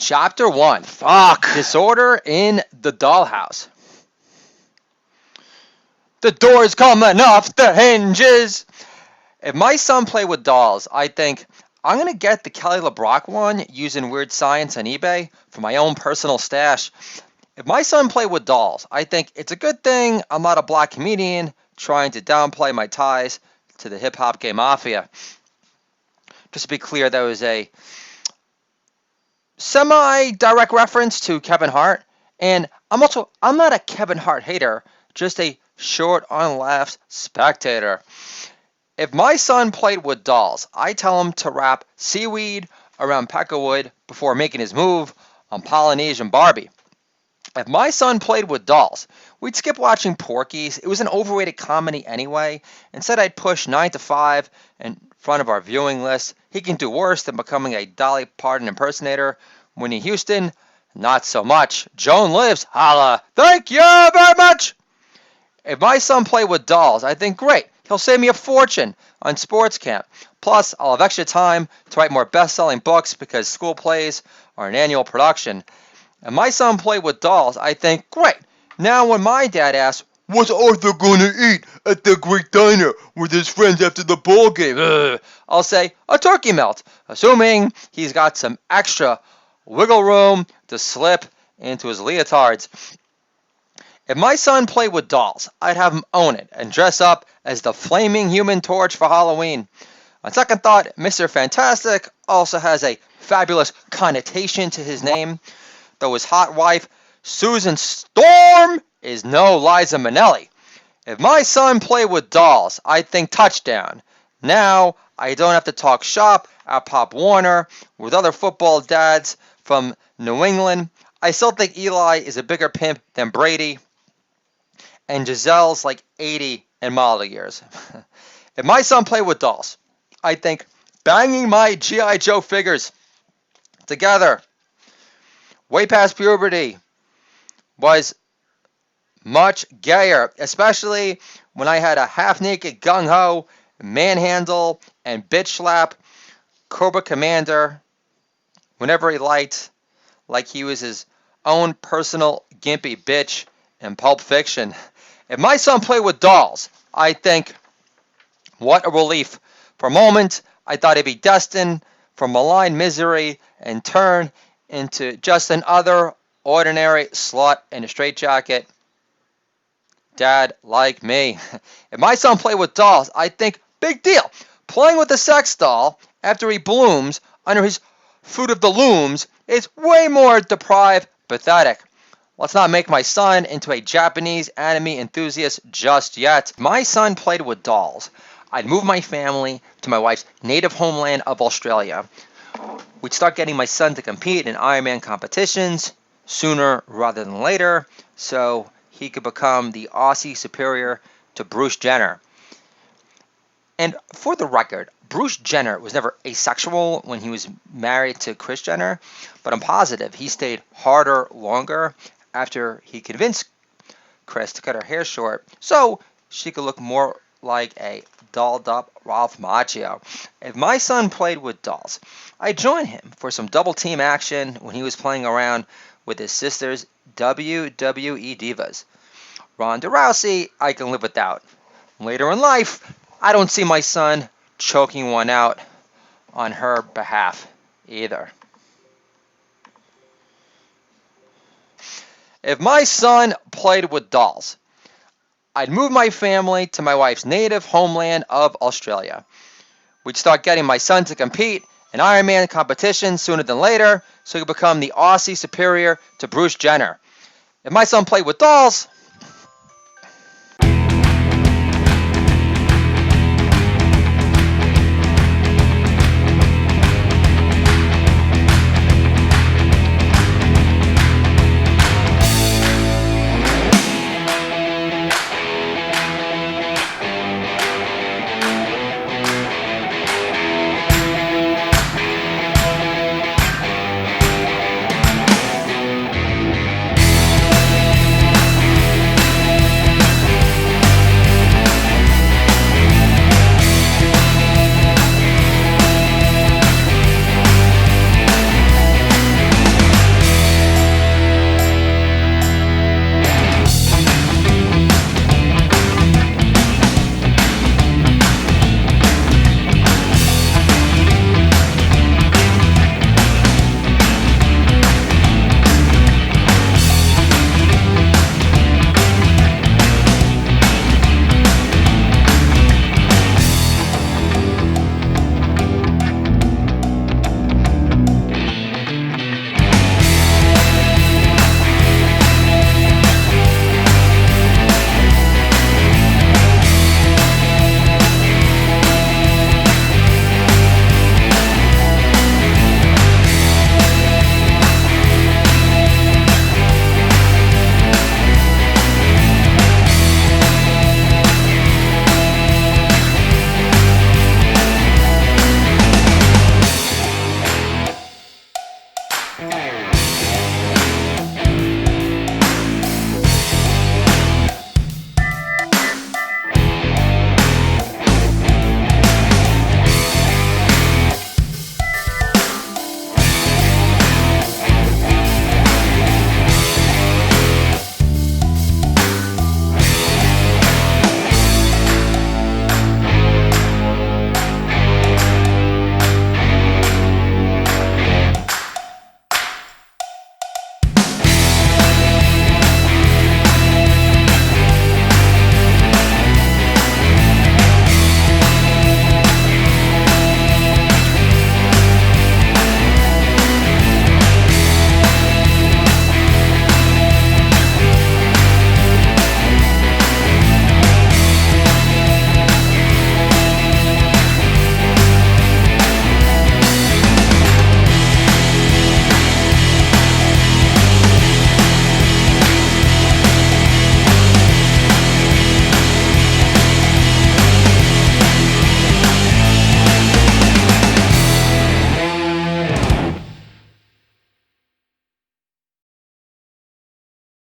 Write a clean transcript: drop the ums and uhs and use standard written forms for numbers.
Chapter 1. Fuck. Disorder in the Dollhouse. The door's coming off the hinges. If my son played with dolls, I think I'm going to get the Kelly LeBrock one using Weird Science on eBay for my own personal stash. If my son played with dolls, I think it's a good thing I'm not a black comedian trying to downplay my ties to the hip-hop gay mafia. Just to be clear, that was a semi-direct reference to Kevin Hart. And I'm not a Kevin Hart hater, just a short on laughs spectator. If my son played with dolls, I tell him to wrap seaweed around peckerwood before making his move on Polynesian Barbie. If my son played with dolls, we'd skip watching Porky's. It was an overrated comedy anyway. Instead, I'd push 9 to 5 in front of our viewing list. He can do worse than becoming a Dolly Parton impersonator. Whitney Houston, not so much. Joan lives, holla. Thank you very much. If my son played with dolls, I think great. He'll save me a fortune on sports camp. Plus, I'll have extra time to write more best-selling books because school plays are an annual production. If my son played with dolls, I think, great. Now when my dad asks, what's Arthur going to eat at the Greek diner with his friends after the ball game? I'll say, a turkey melt, assuming he's got some extra wiggle room to slip into his leotards. If my son played with dolls, I'd have him own it and dress up as the flaming Human Torch for Halloween. On second thought, Mr. Fantastic also has a fabulous connotation to his name, though his hot wife, Susan Storm, is no Liza Minnelli. If my son played with dolls, I'd think touchdown. Now, I don't have to talk shop at Pop Warner with other football dads from New England. I still think Eli is a bigger pimp than Brady, and Giselle's like 80 in model years. If my son played with dolls, I think banging my G.I. Joe figures together way past puberty was much gayer, especially when I had a half-naked gung-ho, manhandle, and bitch slap Cobra Commander whenever he liked, like he was his own personal gimpy bitch in Pulp Fiction. If my son played with dolls, I think, what a relief. For a moment, I thought he'd be destined for malign misery and turn into just another ordinary slut in a straitjacket. Dad like me. If my son played with dolls, I think, big deal. Playing with a sex doll after he blooms under his Fruit of the Looms is way more deprived, pathetic. Let's not make my son into a Japanese anime enthusiast just yet. If my son played with dolls, I'd move my family to my wife's native homeland of Australia. We'd start getting my son to compete in Ironman competitions sooner rather than later, so he could become the Aussie superior to Bruce Jenner. And for the record, Bruce Jenner was never asexual when he was married to Kris Jenner, but I'm positive he stayed harder longer after he convinced Kris to cut her hair short so she could look more like a dolled-up Ralph Macchio. If my son played with dolls, I'd join him for some double-team action when he was playing around with his sister's WWE divas. Ronda Rousey, I can live without. Later in life, I don't see my son choking one out on her behalf either. If my son played with dolls, I'd move my family to my wife's native homeland of Australia. We'd start getting my son to compete in Ironman competitions sooner than later so he could become the Aussie superior to Bruce Jenner. If my son played with dolls,